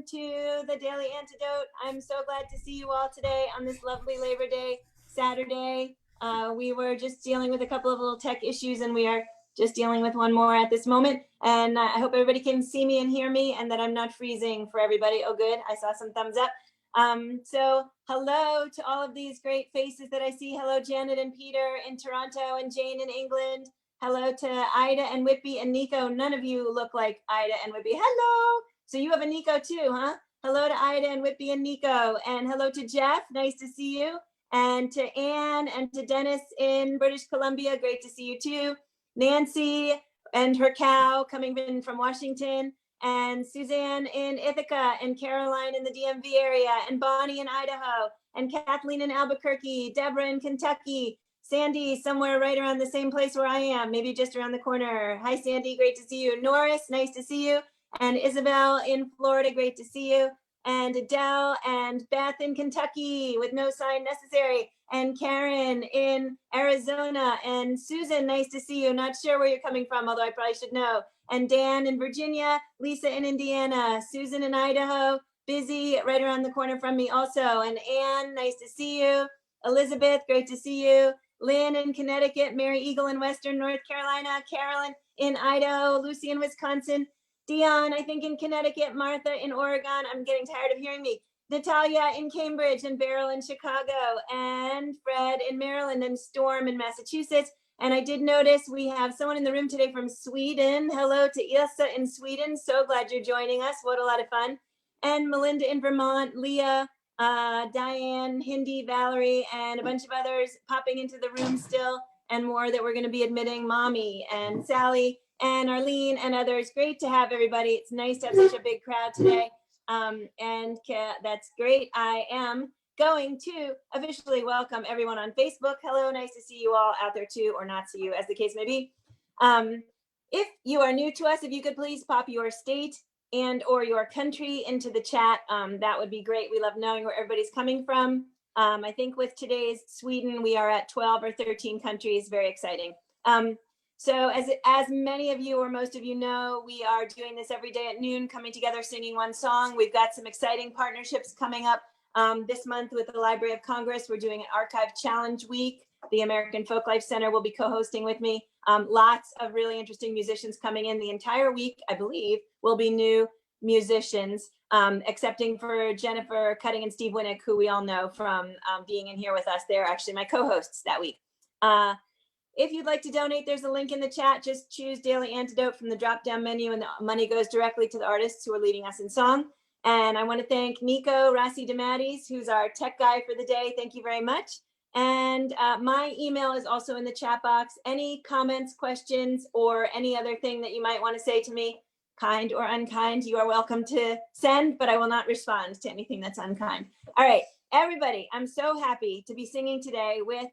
welcome to the Daily Antidote. I'm so glad to see you all today on this lovely Labor Day Saturday. We were just dealing with a couple of little tech issues, and we are just dealing with one more at this moment. And I hope everybody can see me and hear me, and that I'm not freezing for everybody. Oh, good. I saw some thumbs up. So hello to all of these great faces that I see. Hello, Janet and Peter in Toronto, and Jane in England. Hello to Ida and Whippy and Nico. None of you look like Ida and Whippy. Hello. So you have a Nico too, huh? Hello to Ida and Whippy and Nico. And hello to Jeff. Nice to see you. And to Anne and to Dennis in British Columbia. Great to see you too. Nancy and her cow coming in from Washington. And Suzanne in Ithaca, and Caroline in the DMV area, and Bonnie in Idaho, and Kathleen in Albuquerque, Deborah in Kentucky, Sandy somewhere right around the same place where I am, maybe just around the corner. Hi, Sandy, great to see you. Norris, nice to see you. And Isabel in Florida, great to see you. And Adele and Beth in Kentucky with no sign necessary. And Karen in Arizona. And Susan, nice to see you. Not sure where you're coming from, although I probably should know. And Dan in Virginia, Lisa in Indiana, Susan in Idaho, Busy right around the corner from me also. And Anne, nice to see you. Elizabeth, great to see you. Lynn in Connecticut, Mary Eagle in Western North Carolina, Carolyn in Idaho, Lucy in Wisconsin, Dion, I think in Connecticut, Martha in Oregon. I'm getting tired of hearing me. Natalia in Cambridge, and Beryl in Chicago, and Fred in Maryland, and Storm in Massachusetts. And I did notice we have someone in the room today from Sweden. Hello to Ilsa in Sweden. So glad you're joining us. What a lot of fun. And Melinda in Vermont, Leah, Diane, Hindi, Valerie, and a bunch of others popping into the room still, and more that we're going to be admitting. Mommy and Sally and Arlene and others. Great to have everybody. It's nice to have such a big crowd today. And that's great. I am going to officially welcome everyone on Facebook. Hello, nice to see you all out there too, or not see you, as the case may be. If you are new to us, if you could please pop your state and or your country into the chat, that would be great. We love knowing where everybody's coming from. I think with today's Sweden, we are at 12 or 13 countries. Very exciting. So as many of you or most of you know, we are doing this every day at noon, coming together, singing one song. We've got some exciting partnerships coming up this month with the Library of Congress. We're doing an Archive Challenge Week. The American Folklife Center will be co-hosting with me. Lots of really interesting musicians coming in. The entire week, I believe, will be new musicians, excepting for Jennifer Cutting and Steve Winnick, who we all know from being in here with us. They're actually my co-hosts that week. If you'd like to donate, there's a link in the chat. Just choose Daily Antidote from the drop-down menu, and the money goes directly to the artists who are leading us in song. And I want to thank Nico Rassi DeMattis, who's our tech guy for the day. Thank you very much. And my email is also in the chat box. Any comments, questions, or any other thing that you might want to say to me, kind or unkind, you are welcome to send, but I will not respond to anything that's unkind. All right, everybody, I'm so happy to be singing today with,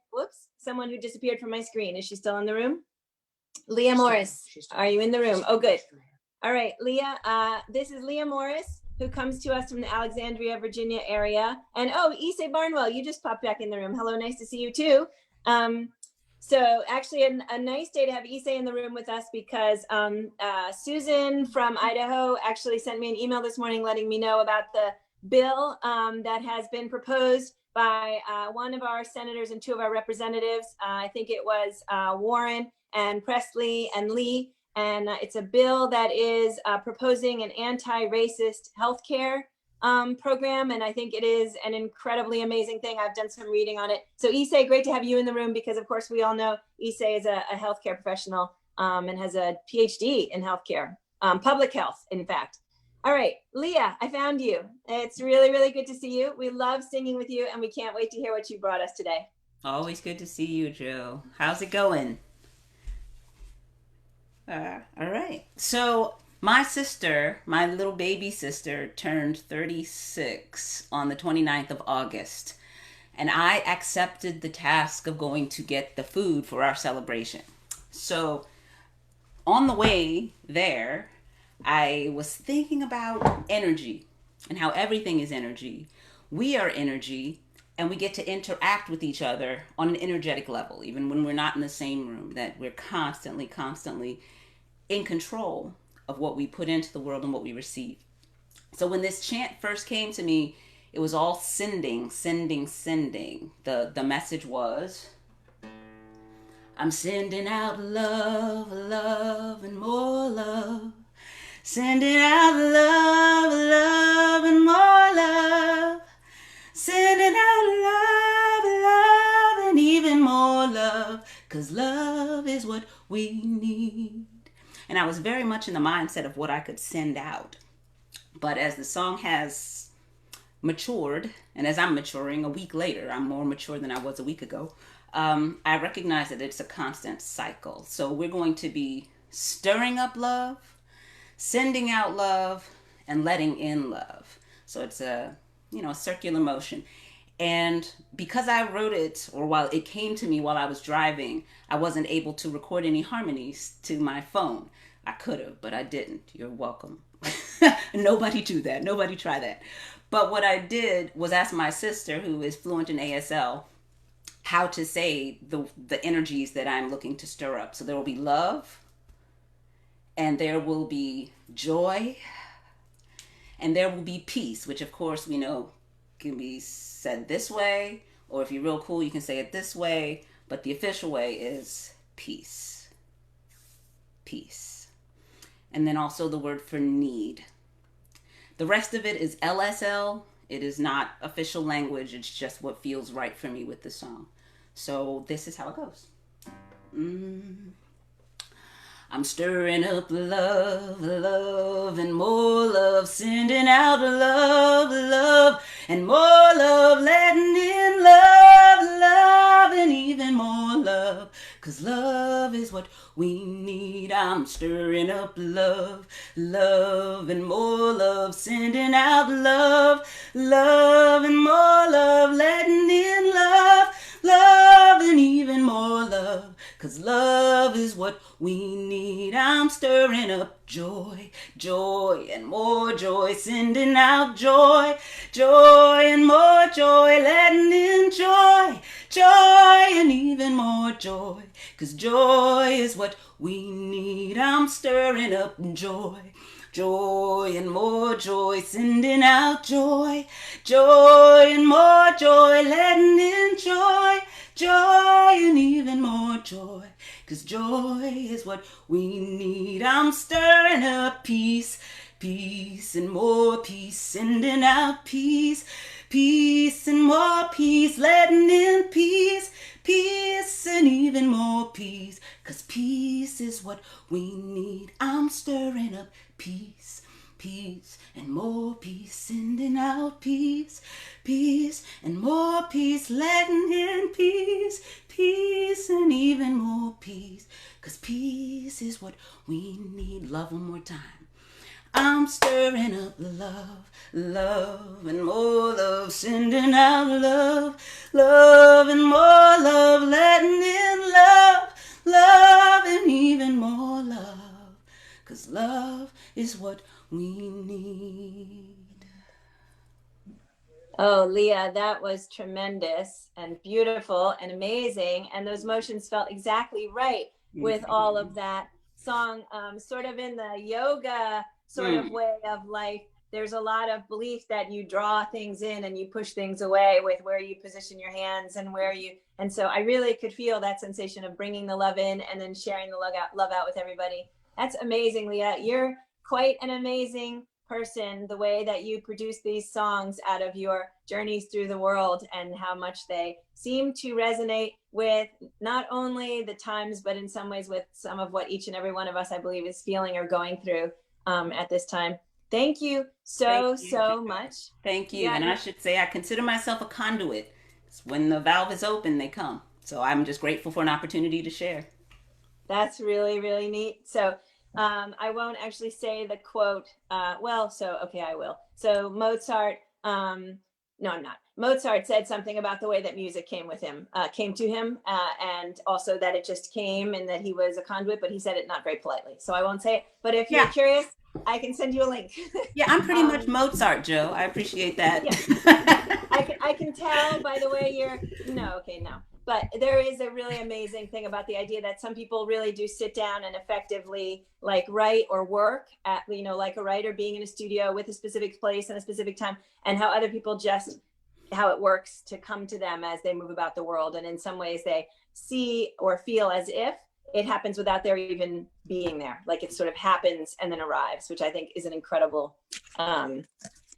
someone who disappeared from my screen. Is she still in the room? Lea Morris, are you in the room? Oh, good. All right, Lea, this is Lea Morris, who comes to us from the Alexandria, Virginia area. And oh, Issei Barnwell, you just popped back in the room. Hello, nice to see you too. So actually a nice day to have Issei in the room with us, because Susan from Idaho actually sent me an email this morning letting me know about the bill that has been proposed by one of our senators and two of our representatives. I think it was Warren and Presley and Lee. And it's a bill that is proposing an anti-racist healthcare program. And I think it is an incredibly amazing thing. I've done some reading on it. So Issei, great to have you in the room, because of course we all know Issei is a healthcare professional and has a PhD in healthcare, public health, in fact. All right, Lea, I found you. It's really, really good to see you. We love singing with you, and we can't wait to hear what you brought us today. Always good to see you, Joe. How's it going? All right. So my sister, my little baby sister, turned 36 on the 29th of August. And I accepted the task of going to get the food for our celebration. So on the way there, I was thinking about energy and how everything is energy. We are energy, and we get to interact with each other on an energetic level, even when we're not in the same room, that we're constantly in control of what we put into the world and what we receive. So when this chant first came to me, it was all sending, sending, sending. The message was, I'm sending out love, love, and more love. Sending out love, love, and more love. Sending out love, love, and even more love. 'Cause love is what we need. And I was very much in the mindset of what I could send out. But as the song has matured, and as I'm maturing a week later, I'm more mature than I was a week ago, I recognize that it's a constant cycle. So we're going to be stirring up love, sending out love, and letting in love. So it's a, a circular motion. And because I wrote it, or while it came to me while I was driving, I wasn't able to record any harmonies to my phone. I could have, but I didn't. You're welcome. Nobody do that. Nobody try that. But what I did was ask my sister, who is fluent in ASL, how to say the energies that I'm looking to stir up. So there will be love, and there will be joy, and there will be peace, which of course we know can be said this way, or if you're real cool, you can say it this way, but the official way is peace. Peace. And then also the word for need. The rest of it is LSL. It is not official language. It's just what feels right for me with the song. So this is how it goes. I'm stirring up love, love, and more love, sending out love, love, and more love, letting in love, love, and even more love, 'cause love is what we need. I'm stirring up love, love, and more love, sending out love, love, and more love, letting in love, love, and even more love, 'cause love is what we need. I'm stirring up joy, joy, and more joy, sending out joy, joy, and more joy, letting in joy, joy, and even more joy, 'cause joy is what we need. I'm stirring up joy, joy, and more joy, sending out joy, joy, and more joy, letting in joy, joy, and even more joy, 'cause joy is what we need. I'm stirring up peace, peace, and more peace, sending out peace, peace, and more peace, letting in peace, peace, and even more peace, 'cause peace is what we need. I'm stirring up peace, peace, and more peace, sending out peace, peace, and more peace, letting in peace, peace, and even more peace, 'cause peace is what we need. Love one more time. I'm stirring up love, love, and more love, sending out love, love, and more love, letting in love, love, and even more love, 'cause love is what we need. Oh, Leah, that was tremendous and beautiful and amazing. And those motions felt exactly right with all of that song, sort of in the yoga sort of way of life. There's a lot of belief that you draw things in and you push things away with where you position your hands and and so I really could feel that sensation of bringing the love in and then sharing the love out with everybody. That's amazing, Leah. You're quite an amazing person, the way that you produce these songs out of your journeys through the world and how much they seem to resonate with not only the times, but in some ways with some of what each and every one of us, I believe, is feeling or going through at this time. Thank you so much. Thank you. Yeah, and I should say I consider myself a conduit. When the valve is open, they come. So I'm just grateful for an opportunity to share. That's really, really neat. So I won't actually say the quote. I will. So Mozart, no, I'm not. Mozart said something about the way that music came to him, and also that it just came and that he was a conduit, but he said it not very politely. So I won't say it. But if you're curious, I can send you a link. Yeah, I'm pretty much Mozart, Joe. I appreciate that. Yeah. I can tell by the way you're, no. But there is a really amazing thing about the idea that some people really do sit down and effectively like write or work at, you know, like a writer being in a studio with a specific place and a specific time, and how other people just, how it works to come to them as they move about the world. And in some ways they see or feel as if it happens without their even being there. Like it sort of happens and then arrives, which I think is an incredible,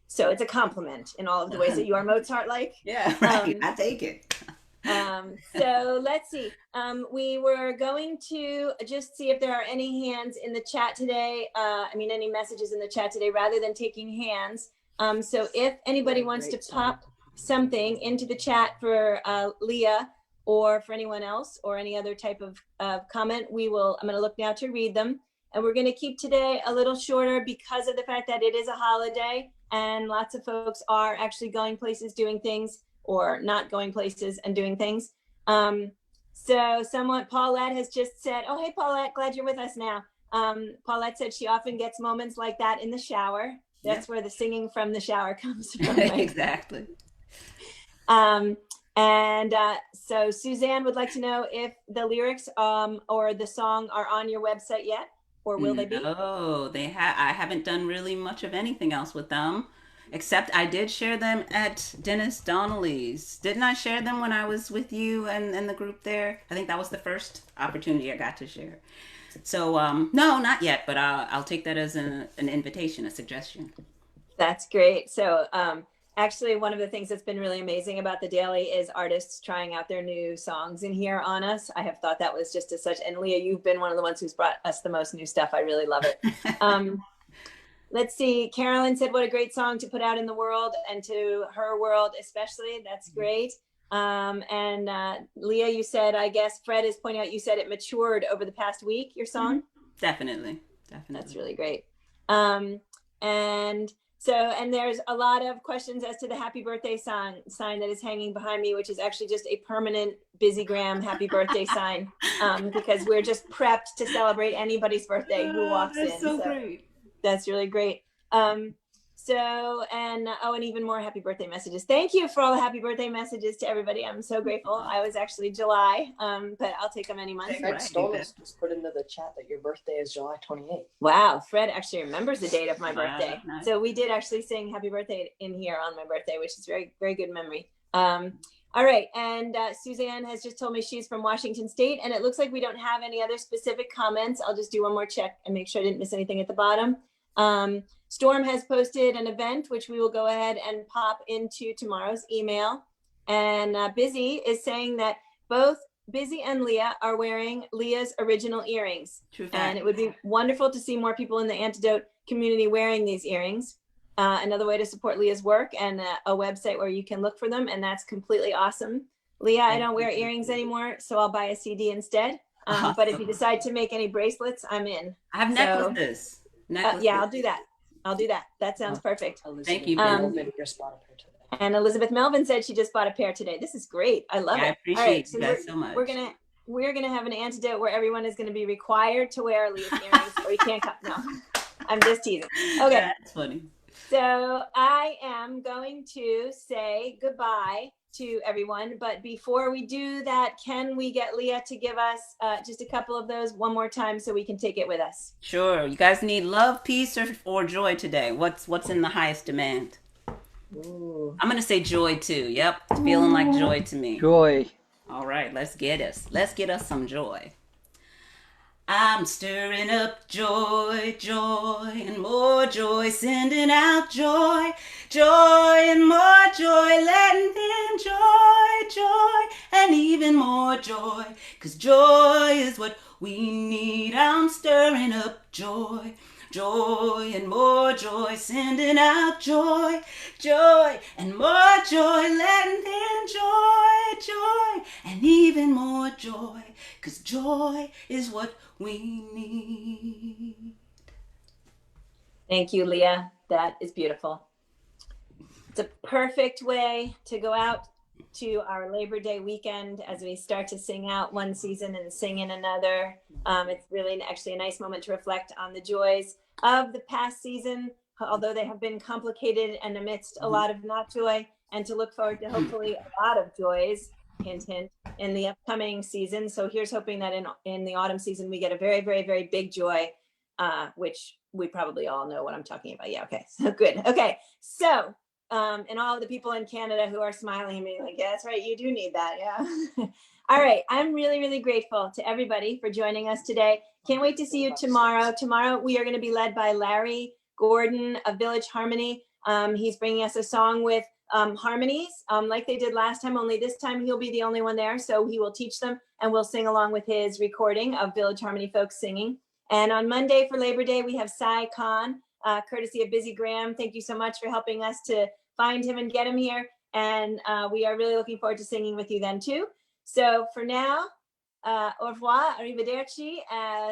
so it's a compliment in all of the ways that you are Mozart-like. Yeah, right. I take it. So let's see. We were going to just see if there are any hands in the chat today. Any messages in the chat today rather than taking hands. So if anybody wants to pop something into the chat for Lea or for anyone else or any other type of comment, I'm going to look now to read them. And we're going to keep today a little shorter because of the fact that it is a holiday and lots of folks are actually going places, doing things, or not going places and doing things. So Paulette has just said, oh, hey, Paulette, glad you're with us now. Paulette said she often gets moments like that in the shower. That's where the singing from the shower comes from. Right? Exactly. So Suzanne would like to know if the lyrics or the song are on your website yet, or will they be? No, I haven't done really much of anything else with them, except I did share them at Dennis Donnelly's. Didn't I share them when I was with you and the group there? I think that was the first opportunity I got to share. So no, not yet, but I'll take that as an invitation, a suggestion. That's great. So actually, one of the things that's been really amazing about the Daily is artists trying out their new songs in here on us. I have thought that was just and Lea, you've been one of the ones who's brought us the most new stuff. I really love it. Let's see. Carolyn said, what a great song to put out in the world and to her world, especially. That's great. Lea, you said, I guess Fred is pointing out, you said it matured over the past week, your song? Definitely. That's really great. And there's a lot of questions as to the happy birthday sign that is hanging behind me, which is actually just a permanent BusyGram happy birthday sign, because we're just prepped to celebrate anybody's birthday who walks in. That's so great. That's really great. And even more happy birthday messages. Thank you for all the happy birthday messages to everybody. I'm so grateful. I was actually July, but I'll take them any month. Fred Stolas just put into the chat that your birthday is July 28th. Wow, Fred actually remembers the date of my birthday. Nice. So we did actually sing happy birthday in here on my birthday, which is very, very good memory. All right, and Suzanne has just told me she's from Washington State, and it looks like we don't have any other specific comments. I'll just do one more check and make sure I didn't miss anything at the bottom. Storm has posted an event, which we will go ahead and pop into tomorrow's email. And Busy is saying that both Busy and Lea are wearing Lea's original earrings. True fact. And it would be wonderful to see more people in the Antidote community wearing these earrings. Another way to support Lea's work, and a website where you can look for them. And that's completely awesome. Lea, I don't wear earrings anymore, so I'll buy a CD instead. But if you decide to make any bracelets, I'm in. I have necklaces. Yeah, I'll do that. That sounds perfect. Thank you. Just bought a pair today. And Elizabeth Melvin said she just bought a pair today. This is great. I love it. I appreciate you guys so much. We're gonna have an Antidote where everyone is gonna be required to wear Lea's earrings, or you can't come. No, I'm just teasing. Okay, that's funny. So I am going to say goodbye to everyone, but before we do that, can we get Lea to give us just a couple of those one more time so we can take it with us? Sure. You guys need love, peace, or joy today? What's in the highest demand? Ooh. I'm gonna say joy too. Yep, it's feeling like joy to me. Joy. All right, let's get us some joy. I'm stirring up joy, joy, and more joy, sending out joy, joy, and more joy, letting in joy, joy, and even more joy, 'cause joy is what we need. I'm stirring up joy, joy, and more joy, sending out joy, joy, and more joy, letting in joy, joy, and even more joy, 'cause joy is what we need. Thank you, Lea. That is beautiful. It's a perfect way to go out to our Labor Day weekend as we start to sing out one season and sing in another. It's really actually a nice moment to reflect on the joys of the past season, although they have been complicated and amidst a lot of not joy, and to look forward to hopefully a lot of joys hint, hint, in the upcoming season. So here's hoping that in the autumn season, we get a very, very, very big joy, which we probably all know what I'm talking about. Yeah, okay, so good. Okay, so, and all of the people in Canada who are smiling at me like, yeah, that's right, you do need that, yeah. All right, I'm really, really grateful to everybody for joining us today. Can't wait to see you tomorrow. Tomorrow, we are gonna be led by Larry Gordon of Village Harmony. He's bringing us a song with harmonies, like they did last time, only this time he'll be the only one there. So he will teach them and we'll sing along with his recording of Village Harmony folks singing. And on Monday for Labor Day, we have Cy Khan, courtesy of Busy Graham. Thank you so much for helping us to find him and get him here. And we are really looking forward to singing with you then too. So for now, au revoir, arrivederci.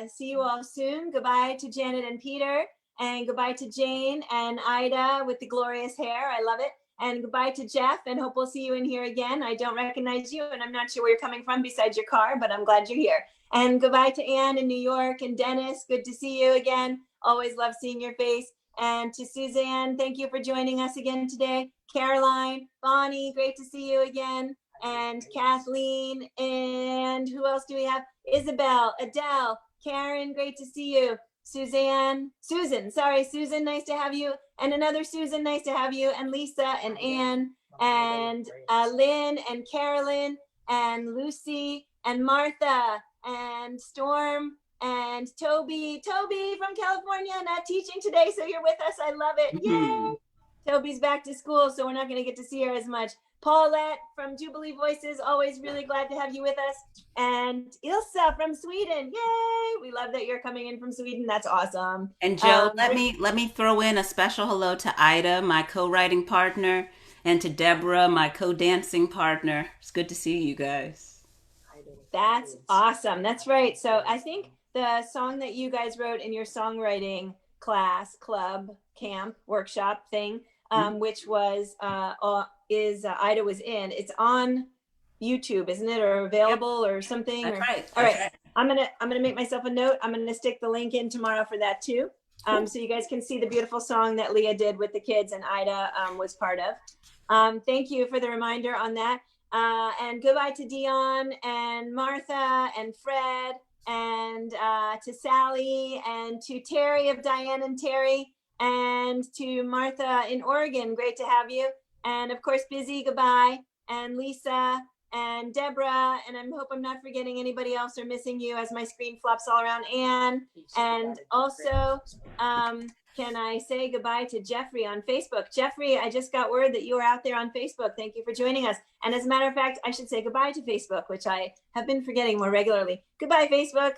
See you all soon. Goodbye to Janet and Peter. And goodbye to Jane and Ida with the glorious hair. I love it. And goodbye to Jeff, and hope we'll see you in here again. I don't recognize you, and I'm not sure where you're coming from besides your car, but I'm glad you're here. And goodbye to Anne in New York, and Dennis, good to see you again. Always love seeing your face. And to Suzanne, thank you for joining us again today. Caroline, Bonnie, great to see you again. And Kathleen, and who else do we have? Isabel, Adele, Karen, great to see you. Susan, nice to have you. And another Susan, nice to have you. And Lisa and Anne and Lynn and Carolyn and Lucy and Martha and Storm and Toby from California, not teaching today, so you're with us. I love it. Yay! Toby's back to school, so we're not going to get to see her as much. Paulette from Jubilee Voices, always really glad to have you with us. And Ilsa from Sweden, yay! We love that you're coming in from Sweden. That's awesome. And Joe, let me throw in a special hello to Ida, my co-writing partner, and to Deborah, my co-dancing partner. It's good to see you guys. That's awesome. That's right. So I think the song that you guys wrote in your songwriting class, club, camp, workshop thing, which was Ida was in. It's on YouTube, isn't it, or available or something? That's right. All right. I'm gonna make myself a note. I'm gonna stick the link in tomorrow for that too, so you guys can see the beautiful song that Lea did with the kids and Ida was part of. Thank you for the reminder on that. And goodbye to Dion and Martha and Fred and to Sally and to Terry of Diane and Terry and to Martha in Oregon. Great to have you. And of course, Busy, goodbye. And Lisa and Deborah. And I hope I'm not forgetting anybody else or missing you as my screen flops all around. Anne. And also, can I say goodbye to Jeffrey on Facebook? Jeffrey, I just got word that you are out there on Facebook. Thank you for joining us. And as a matter of fact, I should say goodbye to Facebook, which I have been forgetting more regularly. Goodbye, Facebook.